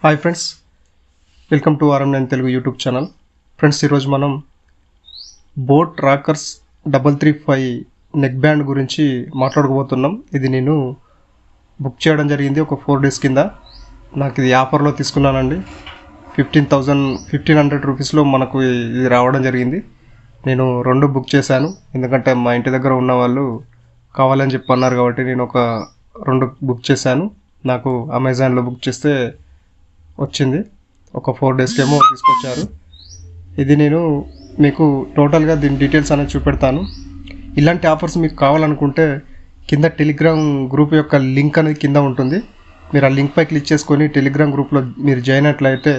Hi friends, welcome to RM9 Telugu YouTube channel. Friends, ఈరోజు మనం boat rockers 335 neck band గురించి మాట్లాడుకోబోతున్నాం. ఇది నేను బుక్ చేయడం జరిగింది ఒక 4 days కింద. నాకు ఇది ఆఫర్లో తీసుకున్నానండి. 1500 రూపీస్లో మనకు ఇది రావడం జరిగింది. నేను 2 బుక్ చేశాను, ఎందుకంటే మా ఇంటి దగ్గర ఉన్న వాళ్ళు కావాలని చెప్పి అన్నారు కాబట్టి నేను ఒక 2 బుక్ చేశాను. నాకు అమెజాన్లో బుక్ చేస్తే వచ్చింది. ఒక 4 days ఏమో తీసుకొచ్చారు. ఇది నేను మీకు టోటల్గా దీని డీటెయిల్స్ అనేది చూపెడతాను. ఇలాంటి ఆఫర్స్ మీకు కావాలనుకుంటే కింద టెలిగ్రామ్ గ్రూప్ యొక్క లింక్ అనేది కింద ఉంటుంది. మీరు ఆ లింక్పై క్లిక్ చేసుకొని టెలిగ్రామ్ గ్రూప్లో మీరు జాయిన్ అయినట్లయితే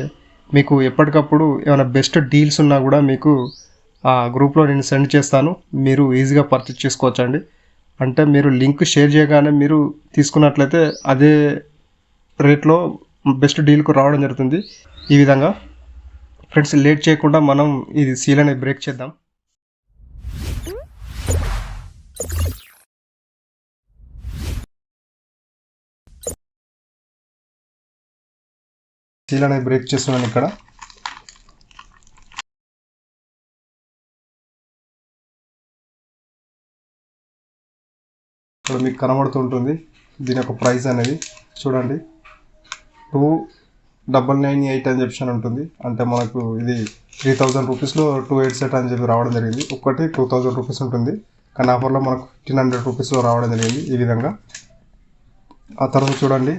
మీకు ఎప్పటికప్పుడు ఏమైనా బెస్ట్ డీల్స్ ఉన్నా కూడా మీకు ఆ గ్రూప్లో నేను సెండ్ చేస్తాను. మీరు ఈజీగా పర్చేస్ చేసుకోవచ్చండి. అంటే మీరు లింక్ షేర్ చేయగానే మీరు తీసుకున్నట్లయితే అదే రేట్లో బెస్ట్ డీల్కు రావడం జరుగుతుంది. ఈ విధంగా ఫ్రెండ్స్, లేట్ చేయకుండా మనం ఇది సీల్ అనేది బ్రేక్ చేద్దాం. సీల్ అనేది బ్రేక్ చేస్తున్నాను. ఇక్కడ మీకు కనబడుతుంటుంది దీని యొక్క ప్రైస్ అనేది. చూడండి, 2998 అని చెప్పి ఉంటుంది. అంటే మనకు ఇది 3000 రూపీస్లో 2 హెడ్సెట్ అని చెప్పి రావడం జరిగింది. ఒక్కటి 2000 రూపీస్ ఉంటుంది, కానీ ఆఫర్లో మనకు 1500 రూపీస్లో రావడం జరిగింది. ఈ విధంగా ఆ తర్వాత చూడండి,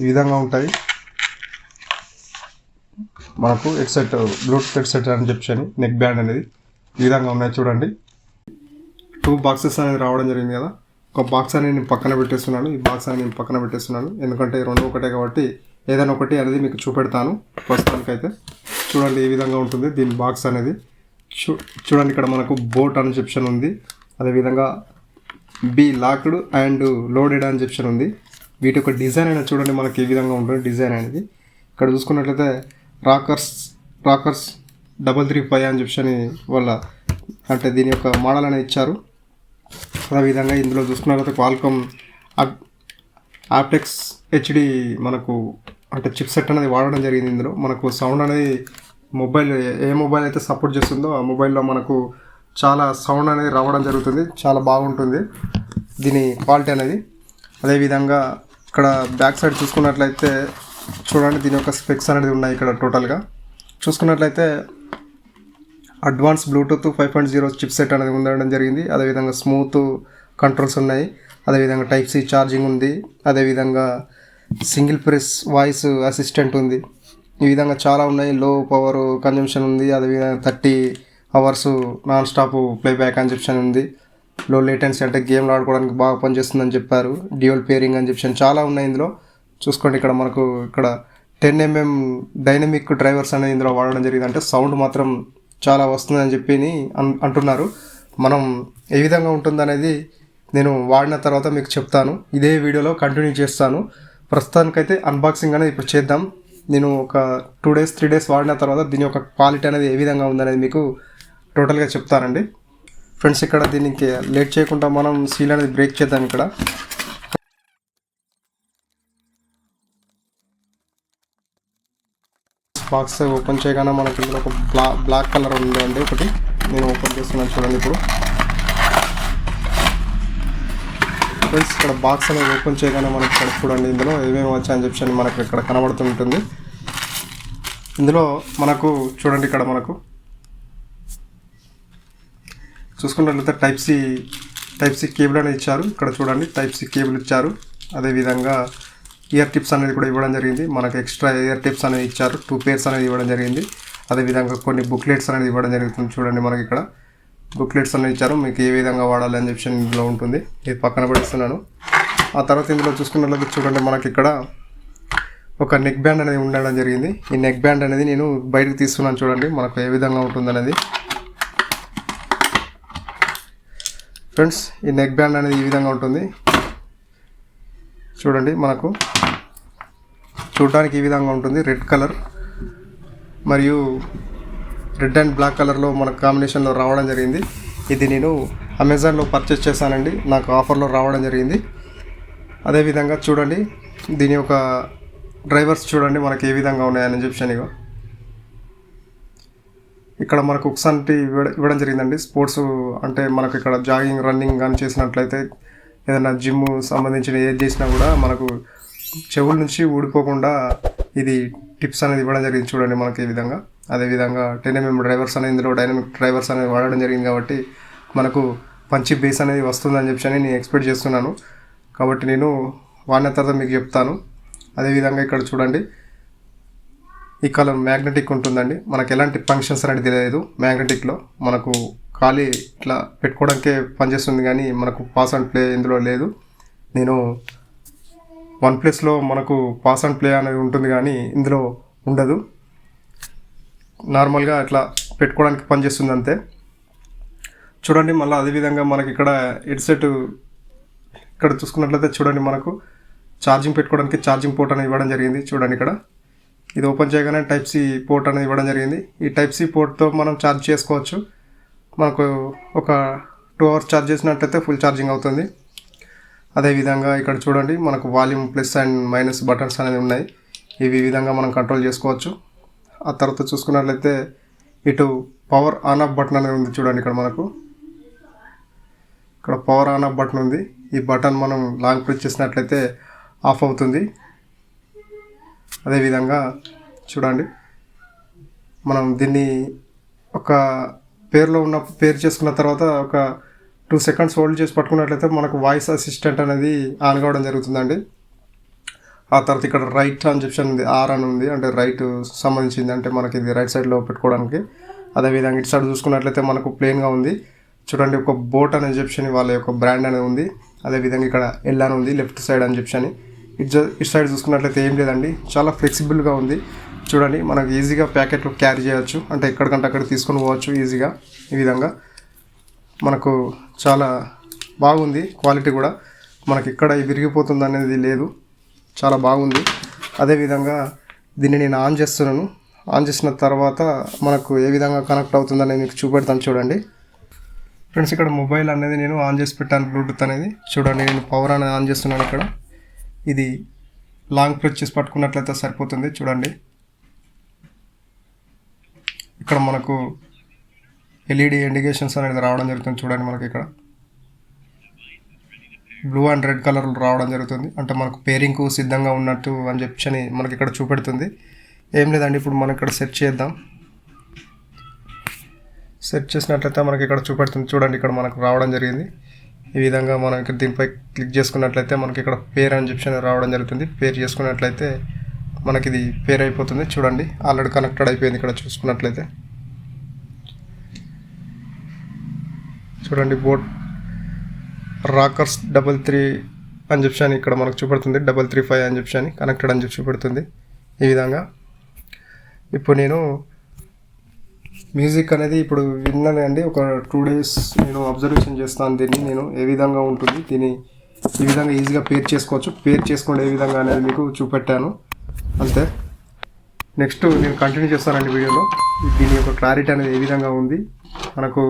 ఈ విధంగా ఉంటాయి మనకు హెడ్సెట్, బ్లూటూత్ హెడ్సెట్ అని చెప్పి నెక్ బ్యాండ్ అనేది ఈ విధంగా ఉన్నాయి. చూడండి, 2 బాక్సెస్ అనేది రావడం జరిగింది కదా. ఒక బాక్స్ అనేది నేను పక్కన పెట్టేస్తున్నాను, ఈ బాక్స్ అనేది నేను పక్కన పెట్టేస్తున్నాను, ఎందుకంటే 2 ఒకటే కాబట్టి ఏదైనా ఒకటి అనేది మీకు చూపెడతాను. ప్రస్తుతానికైతే చూడండి, ఈ విధంగా ఉంటుంది దీని బాక్స్ అనేది. చూడండి, ఇక్కడ మనకు బోట్ అని చెప్షన్ ఉంది, అదేవిధంగా బి లాక్డ్ అండ్ లోడెడ్ అని చెప్షన్ ఉంది. వీటి యొక్క డిజైన్ అనేది చూడండి మనకి ఈ విధంగా ఉంటుంది డిజైన్ అనేది. ఇక్కడ చూసుకున్నట్లయితే రాకర్స్ 335 అని చెప్పని వాళ్ళ అంటే దీని యొక్క మోడల్ అనేది ఇచ్చారు. అదేవిధంగా ఇందులో చూసుకున్నట్లయితే Qualcomm aptX HD మనకు అంటే చిప్ సెట్ అనేది వాడడం జరిగింది. ఇందులో మనకు సౌండ్ అనేది ఏ మొబైల్ అయితే సపోర్ట్ చేస్తుందో ఆ మొబైల్లో మనకు చాలా సౌండ్ అనేది రావడం జరుగుతుంది. చాలా బాగుంటుంది దీని క్వాలిటీ అనేది. అదేవిధంగా ఇక్కడ బ్యాక్ సైడ్ చూసుకున్నట్లయితే చూడండి, దీని యొక్క స్పెక్స్ అనేది ఉన్నాయి. ఇక్కడ టోటల్గా చూసుకున్నట్లయితే అడ్వాన్స్ బ్లూటూత్ 5.0 చిప్ సెట్ అనేది ఉండడం జరిగింది. అదేవిధంగా స్మూత్ కంట్రోల్స్ ఉన్నాయి. అదేవిధంగా Type-C ఛార్జింగ్ ఉంది. అదేవిధంగా సింగిల్ ప్రెస్ వాయిస్ అసిస్టెంట్ ఉంది. ఈ విధంగా చాలా ఉన్నాయి. లో పవర్ కన్జంప్షన్ ఉంది. అదేవిధంగా 30 hours నాన్ స్టాప్ ప్లేబ్యాక్ అని చెప్పి ఉంది. లో లేటెన్సీ అంటే గేమ్లు ఆడుకోవడానికి బాగా పనిచేస్తుందని చెప్పారు. డ్యూయల్ పేరింగ్ అని చెప్పి చాలా ఉన్నాయి ఇందులో. చూసుకోండి, ఇక్కడ మనకు ఇక్కడ 10mm డైనమిక్ డ్రైవర్స్ అనేది ఇందులో వాడడం జరిగింది. అంటే సౌండ్ మాత్రం చాలా వస్తుందని చెప్పి అంటున్నారు. మనం ఏ విధంగా ఉంటుందనేది నేను వాడిన తర్వాత మీకు చెప్తాను. ఇదే వీడియోలో కంటిన్యూ చేస్తాను. ప్రస్తుతానికైతే అన్బాక్సింగ్ అనేది ఇప్పుడు చేద్దాం. నేను ఒక 2 days 3 days వాడిన తర్వాత దీని యొక్క క్వాలిటీ అనేది ఏ విధంగా ఉందనేది మీకు టోటల్గా చెప్తానండి. ఫ్రెండ్స్, ఇక్కడ దీనికి లేట్ చేయకుండా మనం సీల్ అనేది బ్రేక్ చేద్దాం. ఇక్కడ బాక్స్ ఓపెన్ చేయగానే మనకి ఇందులో ఒక బ్లాక్ కలర్ ఉందండి. ఒకటి నేను ఓపెన్ చేస్తున్నాను, చూడండి. ఇప్పుడు ఫ్రెండ్స్, ఇక్కడ బాక్స్ అనేది ఓపెన్ చేయగానే మనకి ఇక్కడ చూడండి ఇందులో ఏమేమి వచ్చాయని చెప్పి మనకు ఇక్కడ కనబడుతుంటుంది. ఇందులో మనకు చూడండి, ఇక్కడ మనకు చూసుకున్నట్లయితే Type-C కేబుల్ అనేది ఇచ్చారు. ఇక్కడ చూడండి, Type-C కేబుల్ ఇచ్చారు. అదేవిధంగా ఇయర్ టిప్స్ అనేది కూడా ఇవ్వడం జరిగింది. మనకు ఎక్స్ట్రా ఇయర్ టిప్స్ అనేది ఇచ్చారు. 2 pairs అనేది ఇవ్వడం జరిగింది. అదేవిధంగా కొన్ని బుక్లెట్స్ అనేది ఇవ్వడం జరుగుతుంది. చూడండి, మనకి ఇక్కడ బుక్లెట్స్ అనేది ఇచ్చారు. మీకు ఏ విధంగా వాడాలి అని చెప్పి ఇందులో ఉంటుంది. ఇది పక్కన పడిస్తున్నాను. ఆ తర్వాత ఇందులో చూసుకున్నట్లయితే చూడండి, మనకి ఇక్కడ ఒక నెక్ బ్యాండ్ అనేది ఉండడం జరిగింది. ఈ నెక్ బ్యాండ్ అనేది నేను బయటకు తీస్తున్నాను. చూడండి, మనకు ఏ విధంగా ఉంటుంది అనేది. ఫ్రెండ్స్, ఈ నెక్ బ్యాండ్ అనేది ఈ విధంగా ఉంటుంది. చూడండి, మనకు చూడడానికి ఈ విధంగా ఉంటుంది. రెడ్ కలర్ మరియు రెడ్ అండ్ బ్లాక్ కలర్లో మనకు కాంబినేషన్లో రావడం జరిగింది. ఇది నేను అమెజాన్లో పర్చేస్ చేశానండి. నాకు ఆఫర్లో రావడం జరిగింది. అదేవిధంగా చూడండి, దీని యొక్క డ్రైవర్స్ చూడండి మనకి ఏ విధంగా ఉన్నాయని చెప్పాను. ఇగో ఇక్కడ మనకు ఒకసారి ఇవ్వడం జరిగిందండి. స్పోర్ట్స్ అంటే మనకు ఇక్కడ జాగింగ్ రన్నింగ్ కానీ చేసినట్లయితే ఏదైనా జిమ్ సంబంధించిన ఏది చేసినా కూడా మనకు చెవుల నుంచి ఊడిపోకుండా ఇది టిప్స్ అనేది ఇవ్వడం జరిగింది చూడండి మనకి ఈ విధంగా. అదేవిధంగా 10mm డ్రైవర్స్ అనేది ఇందులో డైనమిక్ డ్రైవర్స్ అనేది వాడడం జరిగింది కాబట్టి మనకు పంచి బేస్ అనేది వస్తుందని చెప్పి నేను ఎక్స్పెక్ట్ చేస్తున్నాను. కాబట్టి నేను వాడిన తర్వాత మీకు చెప్తాను. అదేవిధంగా ఇక్కడ చూడండి ఈ కలర్ మ్యాగ్నెటిక్ ఉంటుందండి. మనకు ఎలాంటి ఫంక్షన్స్ అనేది తెలియదు. మ్యాగ్నెటిక్లో మనకు ఖాళీ ఇట్లా పెట్టుకోవడానికే పనిచేస్తుంది కానీ మనకు పాస్ అండ్ ప్లే ఇందులో లేదు. నేను OnePlusలో మనకు పాస్ అండ్ ప్లే అనేది ఉంటుంది కానీ ఇందులో ఉండదు. నార్మల్గా ఇట్లా పెట్టుకోవడానికి పనిచేస్తుంది అంతే. చూడండి మళ్ళీ అదేవిధంగా మనకి ఇక్కడ హెడ్సెట్ ఇక్కడ చూసుకున్నట్లయితే చూడండి మనకు ఛార్జింగ్ పెట్టుకోవడానికి ఛార్జింగ్ పోర్ట్ అనేది ఇవ్వడం జరిగింది. చూడండి ఇక్కడ ఇది ఓపెన్ చేయగానే టైప్ సి పోర్ట్ అనేది ఇవ్వడం జరిగింది. ఈ టైప్ సి పోర్ట్తో మనం ఛార్జ్ చేసుకోవచ్చు. మనకు ఒక 2 hours ఛార్జ్ చేసినట్లయితే ఫుల్ ఛార్జింగ్ అవుతుంది. అదేవిధంగా ఇక్కడ చూడండి మనకు volume plus and minus buttons అనేవి ఉన్నాయి. ఇవి ఈ విధంగా మనం కంట్రోల్ చేసుకోవచ్చు. ఆ తర్వాత చూసుకున్నట్లయితే ఇటు పవర్ ఆన్ ఆఫ్ బటన్ అనేది ఉంది చూడండి. ఇక్కడ పవర్ ఆన్ ఆఫ్ బటన్ ఉంది. ఈ బటన్ మనం లాంగ్ ప్రెస్ చేసినట్లయితే ఆఫ్ అవుతుంది. అదేవిధంగా చూడండి మనం దీన్ని ఒక పేరు చేసుకున్న తర్వాత ఒక 2 seconds హోల్డ్ చేసి పట్టుకున్నట్లయితే మనకు వాయిస్ అసిస్టెంట్ అనేది ఆన్ కావడం జరుగుతుందండి. ఆ తర్వాత ఇక్కడ రైట్ అని చెప్పి ఉంది, ఆర్ అని ఉంది, అంటే రైట్ సంబంధించింది, అంటే మనకి ఇది రైట్ సైడ్లో పెట్టుకోవడానికి. అదేవిధంగా ఇటు సైడ్ చూసుకున్నట్లయితే మనకు ప్లెయిన్గా ఉంది చూడండి. ఒక బోట్ అని చెప్పి వాళ్ళ యొక్క బ్రాండ్ అనేది ఉంది. అదేవిధంగా ఇక్కడ ఎల్ అని ఉంది లెఫ్ట్ సైడ్ అని చెప్పి. ఇటు సైడ్ చూసుకున్నట్లయితే ఏం లేదండి, చాలా ఫ్లెక్సిబుల్గా ఉంది చూడండి. మనకు ఈజీగా ప్యాకెట్లో క్యారీ చేయవచ్చు, అంటే ఎక్కడికంటే అక్కడ తీసుకొని పోవచ్చు ఈజీగా. ఈ విధంగా మనకు చాలా బాగుంది. క్వాలిటీ కూడా మనకి ఇక్కడ విరిగిపోతుంది అనేది లేదు, చాలా బాగుంది. అదేవిధంగా దీన్ని నేను ఆన్ చేస్తున్నాను. ఆన్ చేసిన తర్వాత మనకు ఏ విధంగా కనెక్ట్ అవుతుందని మీకు చూపెడతాను చూడండి ఫ్రెండ్స్. ఇక్కడ మొబైల్ అనేది నేను ఆన్ చేసి పెట్టాను, బ్లూటూత్ అనేది చూడండి. నేను పవర్ అనేది ఆన్ చేస్తున్నాను. ఇక్కడ ఇది లాంగ్ ప్రెస్ చేసి పట్టుకున్నట్లయితే సరిపోతుంది చూడండి. ఇక్కడ మనకు ఎల్ఈడి ఇండికేషన్స్ అనేది రావడం జరుగుతుంది చూడండి. మనకి ఇక్కడ బ్లూ అండ్ రెడ్ కలర్ రావడం జరుగుతుంది, అంటే మనకు పేరింగ్కు సిద్ధంగా ఉన్నట్టు అని చెప్పి మనకి ఇక్కడ చూపెడుతుంది. ఏం లేదండి, ఇప్పుడు మనం ఇక్కడ సెట్ చేద్దాం. సెట్ చేసినట్లయితే మనకి ఇక్కడ చూపెడుతుంది చూడండి. ఇక్కడ మనకు రావడం జరిగింది. ఈ విధంగా మనం ఇక్కడ దీనిపై క్లిక్ చేసుకున్నట్లయితే మనకి ఇక్కడ పేర్ అని చెప్పి రావడం జరుగుతుంది. పేర్ చేసుకున్నట్లయితే మనకి ఇది పేర్ అయిపోతుంది చూడండి. ఆల్రెడీ కనెక్టెడ్ అయిపోయింది ఇక్కడ చూసుకున్నట్లయితే చూడండి. బోట్ రాకర్స్ 333 అని చెప్పి ఇక్కడ మనకు చూపెడుతుంది. 335 అని చెప్పి కనెక్టెడ్ అని చెప్పి చూపెడుతుంది. ఈ విధంగా ఇప్పుడు నేను మ్యూజిక్ అనేది ఇప్పుడు విన్నానండి. ఒక 2 days నేను అబ్జర్వేషన్ చేస్తాను దీన్ని. నేను ఏ విధంగా ఉంటుంది దీన్ని ఈ విధంగా ఈజీగా పేర్ చేసుకోవచ్చు. పేర్ చేసుకోండి ఏ విధంగా అనేది మీకు చూపెట్టాను అంతే. నెక్స్ట్ నేను కంటిన్యూ చేస్తానండి వీడియోలో. దీని యొక్క క్లారిటీ అనేది ఏ విధంగా ఉంది, మనకు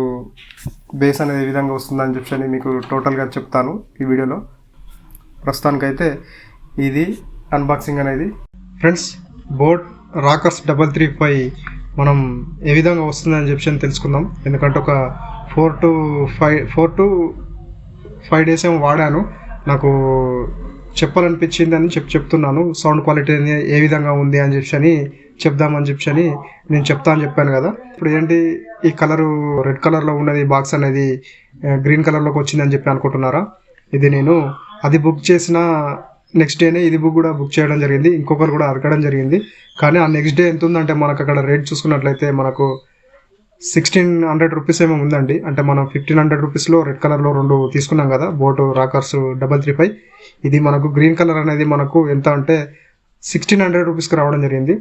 బేస్ అనేది ఏ విధంగా వస్తుందని చెప్పి మీకు టోటల్గా చెప్తాను ఈ వీడియోలో. ప్రస్తుతానికైతే ఇది అన్బాక్సింగ్ అనేది ఫ్రెండ్స్. బోట్ రాకర్స్ 335 మనం ఏ విధంగా వస్తుందని చెప్పి తెలుసుకుందాం. ఎందుకంటే ఒక 4 to 5 days ఏమో వాడాను. నాకు చెప్పాలనిపించింది అని చెప్తున్నాను. సౌండ్ క్వాలిటీ ఏ విధంగా ఉంది అని చెప్పి చెప్దామని చెప్పి నేను చెప్తాను చెప్పాను కదా. ఇప్పుడు ఏంటి ఈ కలరు రెడ్ కలర్లో ఉన్నది బాక్స్ అనేది గ్రీన్ కలర్లోకి వచ్చిందని చెప్పి అనుకుంటున్నారా? ఇది నేను అది బుక్ చేసిన నెక్స్ట్ డేనే ఇది కూడా బుక్ చేయడం జరిగింది. ఇంకొకరు కూడా అడగడం జరిగింది. కానీ ఆ నెక్స్ట్ డే ఎంత ఉందంటే మనకు అక్కడ రేట్ చూసుకున్నట్లయితే మనకు 1600 రూపీస్ ఏమో ఉందండి. అంటే మనం 1500 రూపీస్లో రెడ్ కలర్లో 2 తీసుకున్నాం కదా బోట్ రాకర్స్ 335. ఇది మనకు గ్రీన్ కలర్ అనేది మనకు ఎంత అంటే 1600 రూపీస్కి రావడం జరిగింది.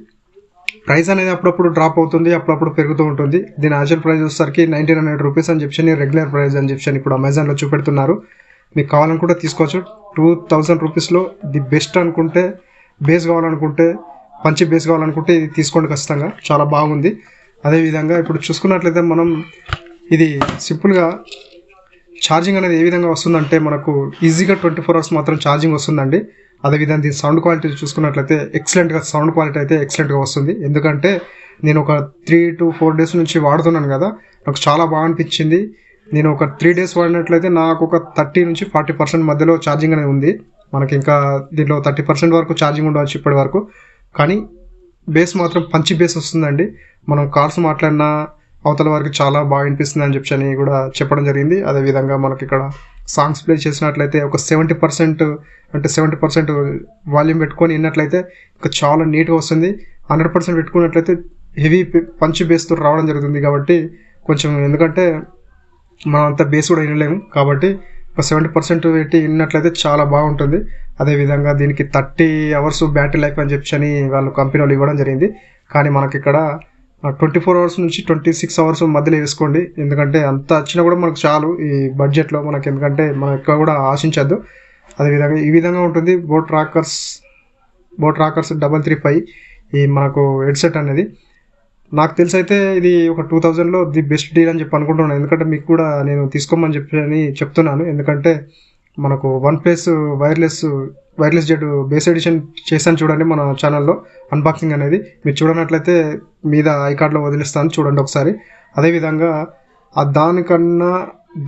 ప్రైస్ అనేది అప్పుడప్పుడు డ్రాప్ అవుతుంది, అప్పుడప్పుడు పెరుగుతూ ఉంటుంది. దీని యాక్చువల్ ప్రైస్ వచ్చేసరికి 1900 రూపీస్ అని చెప్పి రెగ్యులర్ ప్రైస్ అని చెప్పి ఇప్పుడు అమెజాన్లో చూపెడుతున్నారు. మీకు కావాలనుకుంటే తీసుకోవచ్చు. 2000 రూపీస్లో ది బెస్ట్ అనుకుంటే, బేస్ కావాలనుకుంటే, మంచి బేస్ కావాలనుకుంటే ఇది తీసుకోండి ఖచ్చితంగా, చాలా బాగుంది. అదేవిధంగా ఇప్పుడు చూసుకున్నట్లయితే మనం ఇది సింపుల్గా ఛార్జింగ్ అనేది ఏ విధంగా వస్తుందంటే మనకు ఈజీగా 24 hours మాత్రం ఛార్జింగ్ వస్తుందండి. అదేవిధంగా దీని సౌండ్ క్వాలిటీ చూసుకున్నట్లయితే ఎక్సలెంట్గా సౌండ్ క్వాలిటీ అయితే ఎక్సలెంట్గా వస్తుంది. ఎందుకంటే నేను ఒక 3 to 4 days నుంచి వాడుతున్నాను కదా, నాకు చాలా బాగా అనిపించింది. నేను ఒక 3 days వాడినట్లయితే నాకు ఒక 30 నుంచి 40% మధ్యలో ఛార్జింగ్ అనేది ఉంది. మనకి ఇంకా దీంట్లో 30% వరకు ఛార్జింగ్ ఉండవచ్చు ఇప్పటి వరకు. కానీ బేస్ మాత్రం పంచి బేస్ వస్తుందండి. మనం కాల్స్ మాట్లాడినా అవతల వరకు చాలా బాగా అనిపిస్తుంది అని చెప్పి కూడా చెప్పడం జరిగింది. అదేవిధంగా మనకి ఇక్కడ సాంగ్స్ ప్లే చేసినట్లయితే ఒక 70% అంటే 70% వాల్యూమ్ పెట్టుకొని విన్నట్లయితే ఇంకా చాలా నీట్గా వస్తుంది. 100% పెట్టుకున్నట్లయితే హెవీ పంచ్ బేస్తో రావడం జరుగుతుంది. కాబట్టి కొంచెం ఎందుకంటే మనం అంత బేస్ కూడా వినలేము కాబట్టి ఒక 70% పెట్టి విన్నట్లయితే చాలా బాగుంటుంది. అదేవిధంగా దీనికి 30 hours బ్యాటరీ లైఫ్ అని చెప్పి వాళ్ళు కంపెనీ వాళ్ళు ఇవ్వడం జరిగింది. కానీ మనకి ఇక్కడ 24 hours నుంచి 26 hours మధ్యలో వేసుకోండి. ఎందుకంటే అంత వచ్చినా కూడా మనకు చాలు ఈ బడ్జెట్లో మనకి, ఎందుకంటే మనం ఎక్కువ కూడా ఆశించద్దు. అదేవిధంగా ఈ విధంగా ఉంటుంది boAt Rockerz 335 ఈ మనకు హెడ్సెట్ అనేది. నాకు తెలిసి అయితే ఇది ఒక 2000లో ది బెస్ట్ డీల్ అని చెప్పి అనుకుంటున్నాను. ఎందుకంటే మీకు కూడా నేను తీసుకోమని చెప్పి చెప్తున్నాను. ఎందుకంటే మనకు OnePlus wireless Z bass edition చేశాను చూడండి మన ఛానల్లో అన్బాక్సింగ్ అనేది. మీరు చూడనట్లయితే మీద ఐకార్డ్లో వదిలిస్తాను, చూడండి ఒకసారి. అదేవిధంగా దానికన్నా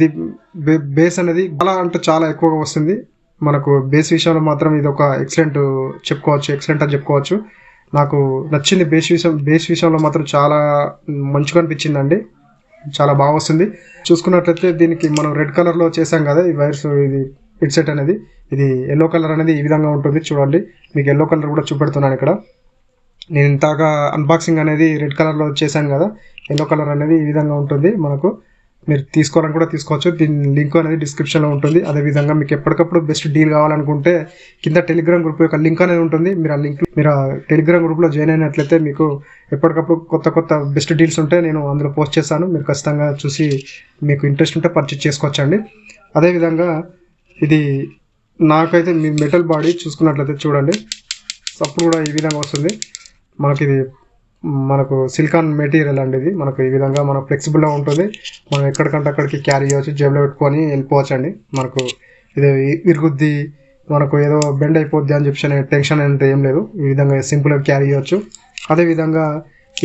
ది బేస్ అనేది చాలా అంటే చాలా ఎక్కువగా వస్తుంది. మనకు బేస్ విషయంలో మాత్రం ఇది ఒక ఎక్సలెంట్ అని చెప్పుకోవచ్చు. నాకు నచ్చింది బేస్ విషయంలో మాత్రం చాలా మంచిగా అనిపించిందండి. చాలా బాగా వస్తుంది. చూసుకున్నట్లయితే దీనికి మనం రెడ్ కలర్లో చేసాం కదా ఈ వైర్స్, ఇది హెడ్సెట్ అనేది. ఇది ఎల్లో కలర్ అనేది ఈ విధంగా ఉంటుంది చూడండి. మీకు ఎల్లో కలర్ కూడా చూపెడుతున్నాను ఇక్కడ. నేను ఇంతగా అన్బాక్సింగ్ అనేది రెడ్ కలర్లో చేశాను కదా, ఎల్లో కలర్ అనేది ఈ విధంగా ఉంటుంది. మనకు మీరు తీసుకోవాలని కూడా తీసుకోవచ్చు. దీని లింక్ అనేది డిస్క్రిప్షన్లో ఉంటుంది. అదేవిధంగా మీకు ఎప్పటికప్పుడు బెస్ట్ డీల్ కావాలనుకుంటే కింద టెలిగ్రామ్ గ్రూప్ యొక్క లింక్ అనేది ఉంటుంది. మీరు ఆ టెలిగ్రామ్ గ్రూప్లో జాయిన్ అయినట్లయితే మీకు ఎప్పటికప్పుడు కొత్త బెస్ట్ డీల్స్ ఉంటే నేను అందులో పోస్ట్ చేస్తాను. మీరు ఖచ్చితంగా చూసి మీకు ఇంట్రెస్ట్ ఉంటే పర్చేజ్ చేసుకోవచ్చండి. అదేవిధంగా ఇది నాకైతే మీ మెటల్ బాడీ చూసుకున్నట్లయితే చూడండి, సప్పుడు కూడా ఈ విధంగా వస్తుంది. మనకు సిలికాన్ మెటీరియల్ అండి ఇది. మనకు ఈ విధంగా మనకు ఫ్లెక్సిబుల్గా ఉంటుంది. మనం ఎక్కడికంటే అక్కడికి క్యారీ చేయవచ్చు, జేబులో పెట్టుకొని వెళ్ళిపోవచ్చు అండి. మనకు ఇది ఇరుగుద్ది, మనకు ఏదో బెండ్ అయిపోద్ది అని చెప్పి టెన్షన్ అంటే ఏం లేదు. ఈ విధంగా సింపుల్గా క్యారీ చేయవచ్చు. అదేవిధంగా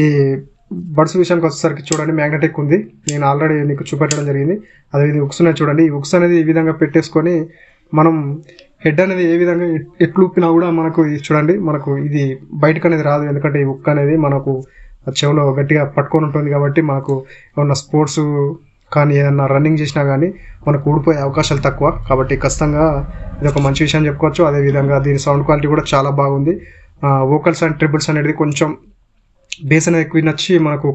ఈ బడ్స్ విషయానికి వచ్చేసరికి చూడండి, మ్యాగ్నెటిక్ ఉంది. నేను ఆల్రెడీ నీకు చూపెట్టడం జరిగింది. అదేవిధంగా ఉక్స్ ఉన్నాయి చూడండి. ఈ ఉక్స్ అనేది ఈ విధంగా పెట్టేసుకొని మనం హెడ్ అనేది ఏ విధంగా ఎట్లు ఊపినా కూడా మనకు చూడండి, మనకు ఇది బయటకు అనేది రాదు. ఎందుకంటే ఈ ఉక్ అనేది మనకు చెవులో గట్టిగా పట్టుకొని ఉంటుంది. కాబట్టి మనకు ఏమన్నా స్పోర్ట్స్ కానీ ఏదన్నా రన్నింగ్ చేసినా కానీ మనకు ఊడిపోయే అవకాశాలు తక్కువ. కాబట్టి ఖచ్చితంగా ఇది ఒక మంచి విషయం చెప్పుకోవచ్చు. అదేవిధంగా దీని సౌండ్ క్వాలిటీ కూడా చాలా బాగుంది. వోకల్స్ అండ్ ట్రిబుల్స్ అనేది కొంచెం బేస్ అనేది ఎక్కువ నచ్చి మనకు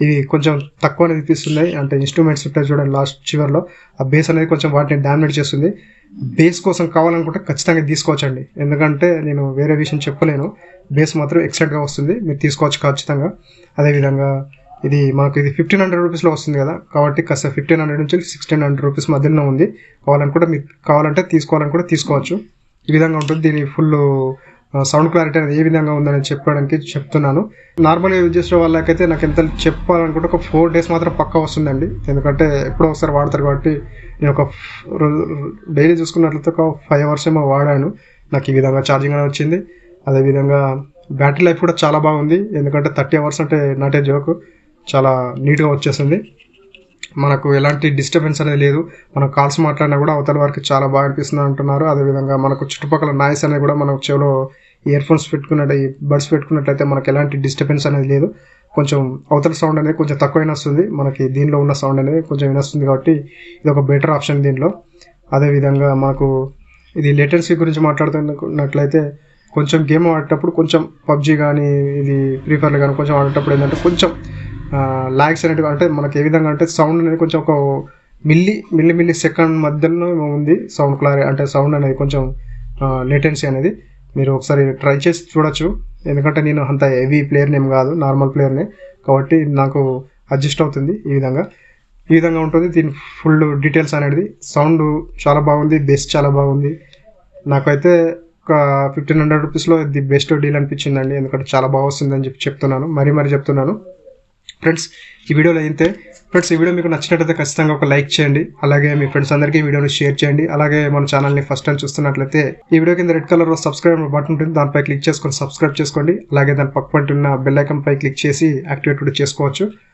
ఇవి కొంచెం తక్కువ అనేది తీస్తున్నాయి. అంటే ఇన్స్ట్రుమెంట్స్ ఉంటాయి చూడండి లాస్ట్ చివర్లో, ఆ బేస్ అనేది కొంచెం వాటిని డామినేట్ చేస్తుంది. బేస్ కోసం కావాలనుకుంటే ఖచ్చితంగా తీసుకోవచ్చండి. ఎందుకంటే నేను వేరే విషయం చెప్పలేను. బేస్ మాత్రం ఎక్సలెంట్గా వస్తుంది, మీరు తీసుకోవచ్చు ఖచ్చితంగా. అదేవిధంగా ఇది 1500 రూపీస్లో వస్తుంది కదా, కాబట్టి కాస్త 1500 నుంచి 1600 రూపీస్ మధ్యలో ఉంది. మీరు కావాలంటే తీసుకోవచ్చు. ఈ విధంగా ఉంటుంది. దీని ఫుల్ సౌండ్ క్లారిటీ అనేది ఏ విధంగా ఉందని చెప్పడానికి చెప్తున్నాను. నార్మల్గా యూజ్ చేసే వాళ్ళకైతే నాకు ఎంత చెప్పాలనుకుంటే ఒక 4 days మాత్రం పక్కా వస్తుందండి. ఎందుకంటే ఎప్పుడో ఒకసారి వాడతారు కాబట్టి నేను ఒక డైలీ చూసుకున్నట్లయితే ఒక 5 hours ఏమో వాడాను. నాకు ఈ విధంగా ఛార్జింగ్ అనేది వచ్చింది. అదేవిధంగా బ్యాటరీ లైఫ్ కూడా చాలా బాగుంది. ఎందుకంటే 30 hours అంటే నాట్ ఏ జోక్, చాలా నీట్గా వచ్చేస్తుంది. మనకు ఎలాంటి డిస్టర్బెన్స్ అనేది లేదు. మనం కాల్స్ మాట్లాడినా కూడా అవతల వారికి చాలా బాగా అనిపిస్తుంది అంటున్నారు. అదేవిధంగా మనకు చుట్టుపక్కల నాయిస్ అనేది కూడా మనకు చెవిలో ఇయర్ ఫోన్స్ ఈ బడ్స్ పెట్టుకున్నట్లయితే మనకు ఎలాంటి డిస్టర్బెన్స్ అనేది లేదు. కొంచెం అవతల సౌండ్ అనేది కొంచెం తక్కువ వస్తుంది. మనకి దీనిలో ఉన్న సౌండ్ అనేది కొంచెం వినొస్తుంది. కాబట్టి ఇది ఒక బెటర్ ఆప్షన్ దీనిలో. అదేవిధంగా మాకు ఇది లేటెన్సీ గురించి మాట్లాడుతున్నట్లయితే కొంచెం గేమ్ ఆడేటప్పుడు కొంచెం పబ్జీ కానీ ఇది ఫ్రీ ఫైర్లు కానీ కొంచెం ఆడేటప్పుడు ఏంటంటే కొంచెం లాగ్స్ అనేటివి, అంటే మనకి ఏ విధంగా అంటే సౌండ్ అనేది కొంచెం ఒక మిల్లీ సెకండ్ మధ్యలో ఉంది సౌండ్ క్లారిటీ, అంటే సౌండ్ అనేది కొంచెం లేటెన్సీ అనేది. మీరు ఒకసారి ట్రై చేసి చూడొచ్చు. ఎందుకంటే నేను అంత హెవీ ప్లేయర్ని ఏం కాదు, నార్మల్ ప్లేయర్ని, కాబట్టి నాకు అడ్జస్ట్ అవుతుంది. ఈ విధంగా ఉంటుంది. దీని ఫుల్ డీటెయిల్స్ అనేది. సౌండ్ చాలా బాగుంది, బేస్ చాలా బాగుంది. నాకైతే ఒక 1500 రూపీస్లో ది బెస్ట్ డీల్ అనిపించిందండి. ఎందుకంటే చాలా బాగా వస్తుందని చెప్తున్నాను, మరీ చెప్తున్నాను. ఫ్రెండ్స్, ఈ వీడియోలో అయితే ఫ్రెండ్స్ ఈ వీడియో మీకు నచ్చినట్లయితే ఖచ్చితంగా ఒక లైక్ చేయండి. అలాగే మీ ఫ్రెండ్స్ అందరికీ ఈ వీడియోని షేర్ చేయండి. అలాగే మన ఛానల్ని ఫస్ట్ టైం చూస్తున్నట్లయితే ఈ వీడియో కింద రెడ్ కలర్లో సబ్స్క్రైబ్ బటన్ ఉంటుంది, దానిపై క్లిక్ చేసుకొని సబ్స్క్రైబ్ చేసుకోండి. అలాగే దాని పక్కన ఉన్న బెల్ ఐకాన్ పై క్లిక్ చేసి యాక్టివేట్ కూడా చేసుకోవచ్చు.